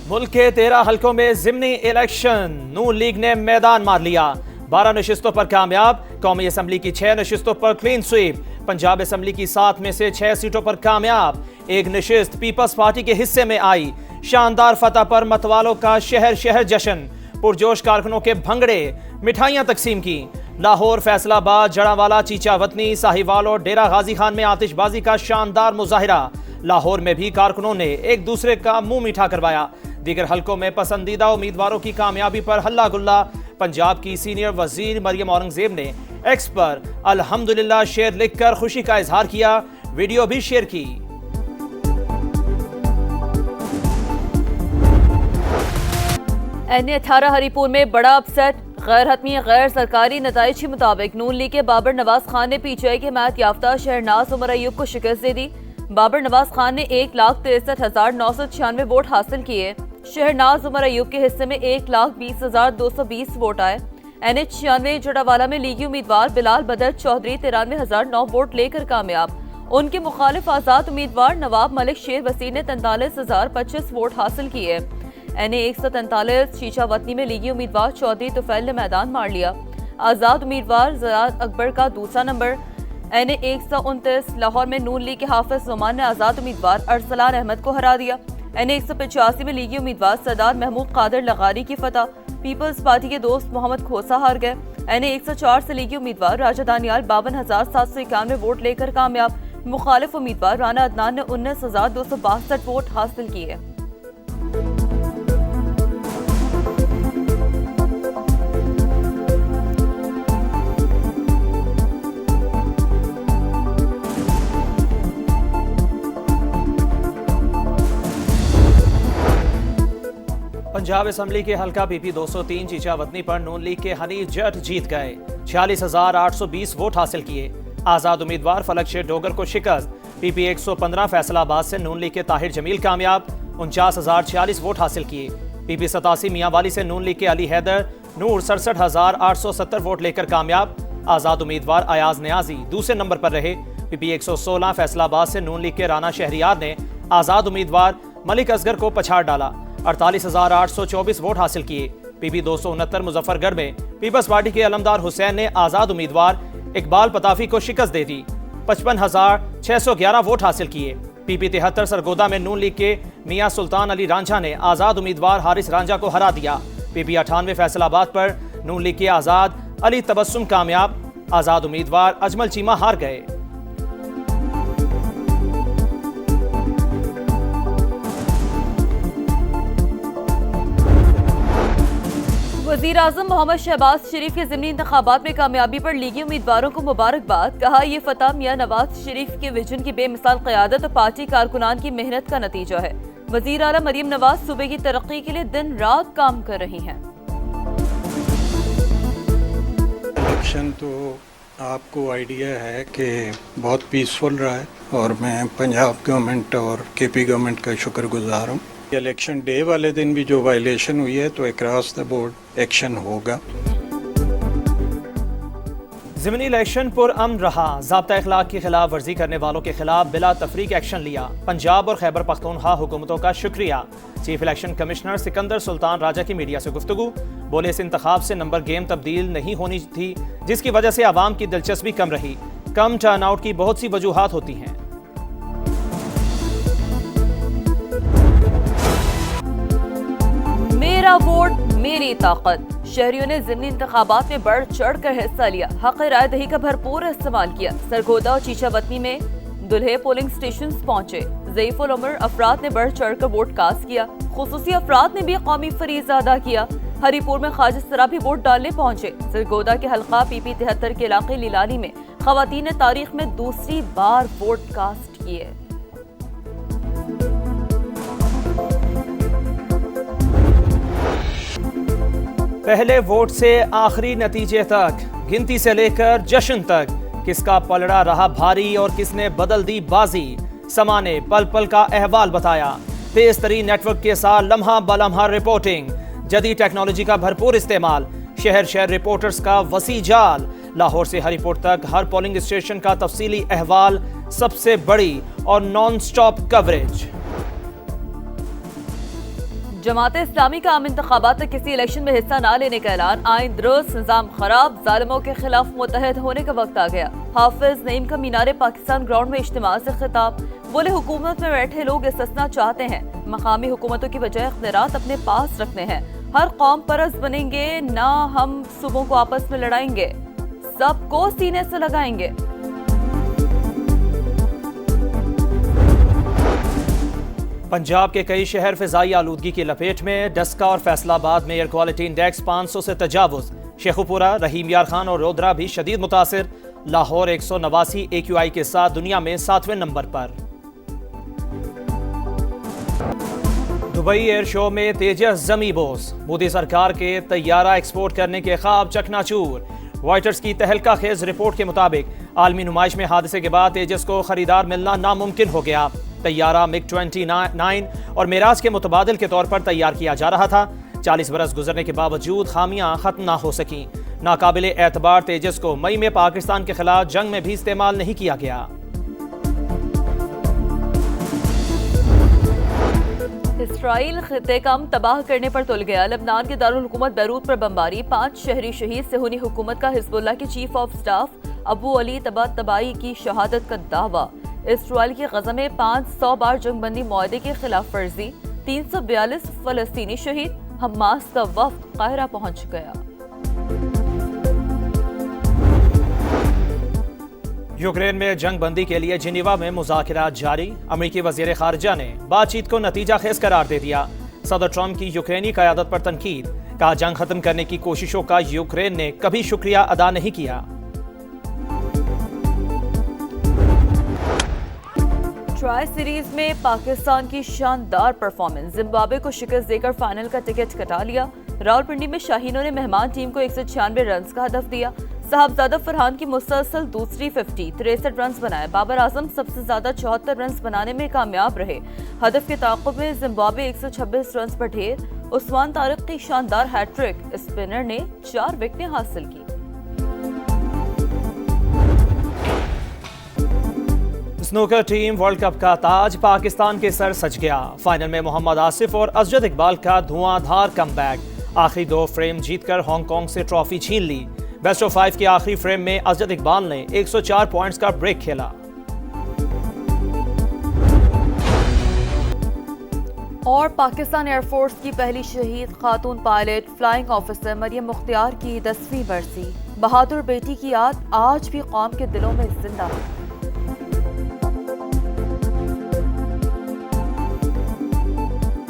मुल्क के 13 हलकों में ज़िमनी इलेक्शन, नून लीग ने मैदान मार लिया। 12 नशिस्तों पर कामयाब, कौमी असम्बली की 6 नशिस्तों पर क्लीन स्वीप, पंजाब असम्बली की 7 में से 6 सीटों पर कामयाब। एक नशिस्त पीपल्स पार्टी के हिस्से में आई। शानदार फतह पर मतवालों का शहर शहर जश्न, पुरजोश कारकुनों के भंगड़े, मिठाइयां तकसीम की। लाहौर, फैसलाबाद, जड़ावाला, चीचावतनी, साहिवाल और डेरा गाजी खान में आतिशबाजी का शानदार मुजाहिरा। लाहौर में भी कारकुनों ने एक दूसरे का मुंह मीठा करवाया। दीगर हलकों में पसंदीदा उम्मीदवारों की कामयाबी पर हल्ला गुल्ला। पंजाब की सीनियर वजीर मरियम औरंगजेब ने एक्स पर अल्हम्दुलिल्लाह शेर लिखकर खुशी का इजहार किया, वीडियो भी शेयर की। NA-18 हरीपुर में बड़ा अपसेट, गैर हतमी गैर सरकारी नताइज के मुताबिक नून लीग के बाबर नवाज खान ने PTI के हिमायत याफ्ता शहरनाज उमर अयूब को शिकस्त दे दी। बाबर नवाज खान ने 1,63,996 वोट हासिल किए। शहरनाज उमर अयूब के हिस्से में 1,20,220 वोट आए। NH-96 जड़ावाला में लीगी उम्मीदवार बिलाल बदर चौधरी 93,009 वोट लेकर कामयाब। उनके मुखालिफ आजाद उम्मीदवार नवाब मलिक शेर वसी ने 43,025 वोट हासिल किए। NA-143 शीशावतनी में लीगी उम्मीदवार चौधरी तुफैल ने मैदान मार लिया। आजाद उम्मीदवार ज़रात अकबर का दूसरा नंबर। NA-129 लाहौर में नून लीग के हाफिज ज़ुमान ने आजाद उम्मीदवार अरसलान अहमद को हरा दिया। NA-185 में लीगी उम्मीदवार सरदार महमूद कादर लगारी की फतह, पीपल्स पार्टी के दोस्त मोहम्मद खोसा हार गए। NA-104 से लीगी उम्मीदवार राजा दानियाल 52,791 वोट लेकर कामयाब। मुखालिफ उम्मीदवार राना अदनान ने 19,262 वोट हासिल किए। पंजाब असम्बली के हल्का PP 203 चीचावतनी पर नून लीग के हनी जट जीत गए, 46,820 वोट हासिल किए। आजाद उम्मीदवार फलक शेर डोगर को शिकस्त। PP 115 फैसलाबाद से नून लीग के ताहिर जमील कामयाब, 49,046 वोट हासिल किए। PP 87 मियांवाली से नून लीग के अली हैदर नूर 67,870 वोट लेकर कामयाब। आजाद उम्मीदवार अयाज न्याजी दूसरे नंबर पर रहे। PP 116 फैसलाबाद से नून लीग के राना शहरियार ने आजाद उम्मीदवार मलिक असगर को पछाड़ डाला, 48,824 वोट हासिल किए। PP 269 मुजफ्फरगढ़ में पीपल्स पार्टी के अलमदार हुसैन ने आजाद उम्मीदवार इकबाल पताफी को शिकस्त दे दी, 55,611 वोट हासिल किए। PP 73 सरगोदा में नून लीग के मियां सुल्तान अली रांझा ने आजाद उम्मीदवार हारिस रांझा को हरा दिया। PP 98 फैसलाबाद पर नून लीग के आजाद अली तबस्सुम कामयाब, आजाद उम्मीदवार अजमल चीमा हार गए। वज़ीर आज़म मोहम्मद शहबाज शरीफ के ज़िमनी इंतखाबात में कामयाबी पर लीगी उम्मीदवारों को मुबारकबाद। कहा, ये फतह मियां नवाज शरीफ के विजन की बेमिसाल क़यादत और पार्टी कारकुनान की मेहनत का नतीजा है। वज़ीर आला मरियम नवाज सूबे की तरक्की के लिए दिन रात काम कर रही हैं। इलेक्शन तो आपको आइडिया है कि बहुत पीसफुल रहा है और मैं पंजाब गवर्नमेंट और KP गवर्नमेंट का शुक्रगुजार हूँ। इलेक्शन डे वाले दिन भी जो वायलेशन हुई है तो अक्रॉस द बोर्ड एक्शन होगा। ज़िमनी इलेक्शन पुरअमन रहा, ज़ाब्ता इखलाक की खिलाफ वर्जी करने वालों के खिलाफ बिला तफरीक एक्शन लिया। पंजाब और खैबर पख्तूनख्वा हुकूमतों का शुक्रिया। Chief election commissioner Sikandar Sultan Raja की मीडिया से गुफ्तगू, बोले इस इंतखाब से नंबर गेम तब्दील नहीं होनी थी, जिसकी वजह से आवाम की दिलचस्पी कम रही। कम टर्न आउट की बहुत सी वजूहात होती हैं। मेरा वोट मेरी ताकत, शहरियों ने ज़िमनी इंतखाबात में बढ़ चढ़ कर हिस्सा लिया। हक राय दही का भरपूर इस्तेमाल किया। सरगोदा और चीचावतनी में दुल्हे पोलिंग स्टेशन पहुंचे। ज़ईफ़ुल उम्र अफराद ने बढ़ चढ़ कर वोट कास्ट किया। खुसूसी अफराद ने भी कौमी फरीज़ा अदा किया। हरीपुर में ख्वाजा सरा भी वोट डालने पहुंचे। सरगोदा के हल्का PP 73 के इलाके लीलानी में खवातीन ने तारीख में दूसरी बार वोट कास्ट किए। पहले वोट से आखिरी नतीजे तक, गिनती से लेकर जश्न तक, किसका पलड़ा रहा भारी और किसने बदल दी बाजी। समा ने पल पल का अहवाल बताया। तेज तरीन नेटवर्क के साथ लम्हा बलम्हा रिपोर्टिंग, जदीद टेक्नोलॉजी का भरपूर इस्तेमाल, शहर शहर रिपोर्टर्स का वसी जाल, लाहौर से हरिपुर तक हर पोलिंग स्टेशन का तफसीली अहवाल, सबसे बड़ी और non stop coverage. Jamaat Islami का आम इंतखाबात तक किसी इलेक्शन में हिस्सा न लेने का ऐलान। आइन दुरुस्त, निजाम खराब, जालिमों के खिलाफ मुतहद होने का वक्त आ गया। हाफिज नईम का मीनारे पाकिस्तान ग्राउंड में इज्तिमा से खिताब। बोले, हुकूमत में बैठे लोग इस्तिस्ना चाहते हैं, मकामी हुकूमतों की बजाय इख्तियारात अपने पास रखने हैं। हर कौम परस्त बनेंगे, ना हम सूबों को आपस में लड़ाएंगे, सबको सीने से लगाएंगे। पंजाब के कई शहर फिजाई आलूदगी की लपेट में। डस्का और फैसलाबाद में एयर क्वालिटी इंडेक्स 500 से तजावुज। शेखुपुरा, रहीम यार खान और रोदरा भी शदीद मुतासिर। लाहौर 189 AQI के साथ दुनिया में 7वें नंबर पर। दुबई एयर शो में तेजस जमी बोस। मोदी सरकार के तैयारा एक्सपोर्ट करने के ख्वाब चकनाचूर। रॉयटर्स की तहलका खेज रिपोर्ट के मुताबिक आलमी नुमाइश में हादसे के बाद तेजस को खरीदार मिलना नामुमकिन हो गया। तैयारा MiG-29 और मेराज के मुतबादिल के तौर पर तैयार किया जा रहा था। 40 बरस गुजरने के बावजूद खामियां खत्म ना हो सकी। नाकाबिले एतबार तेजस को मई में पाकिस्तान के खिलाफ जंग में भी इस्तेमाल नहीं किया गया। इसराइल खित्ते कम तबाह करने पर तुल गया। लबनान के दारुल हुकूमत बैरूत पर बमबारी। 5 शहरी शहीद। सेहूनी हुकूमत का हिजबुल्लाह के chief of staff Abu Ali Tabatabai की शहादत का दावा। इसराइल की गजा में 500 बार जंगबंदी मुआहदे की खिलाफ वर्जी। 342 फलस्तीनी शहीद। हमास का वफ्द काहिरा पहुंच गया। यूक्रेन में जंग बंदी के लिए जिनीवा में मुज़ाकरात जारी। अमेरिकी वज़ीर ख़ारिजा ने बातचीत को नतीजा खेज करार दे दिया। सदर ट्रंप की यूक्रेनी क़यादत पर तनकीद। कहा, जंग खत्म करने की कोशिशों का यूक्रेन ने कभी शुक्रिया अदा नहीं किया। ट्राई सीरीज में पाकिस्तान की शानदार परफॉर्मेंस। जिम्बाब्वे को शिकस्त देकर फाइनल का टिकट कटा लिया। रावलपिंडी में शाहीनों ने मेहमान टीम को 196 रन का हदफ दिया। साहबजादा फरहान की मुसलसल दूसरी 50, 63 रन बनाए। बाबर आजम सबसे ज्यादा 74 रन बनाने में कामयाब रहे। हदफ के ताक़ुब में जिम्बाब्वे 126 रन पर ढेर। उस्मान तारिक की शानदार हैट्रिक। स्पिनर ने 4 विकेटें हासिल की। स्नूकर टीम वर्ल्ड कप का ताज पाकिस्तान के सर सज गया। फाइनल में मोहम्मद आसिफ और अजद इकबाल का धुआंधार कमबैक। आखिरी 2 फ्रेम जीतकर हांगकांग से ट्रॉफी छीन ली। बेस्ट ऑफ 5 के आखिरी फ्रेम में अजद इकबाल ने 104 पॉइंट्स का ब्रेक खेला। और पाकिस्तान एयरफोर्स की पहली शहीद खातून pilot flying officer Maryam Mukhtiar की 10वीं बरसी। बहादुर बेटी की याद आज भी कौम के दिलों में जिंदा है।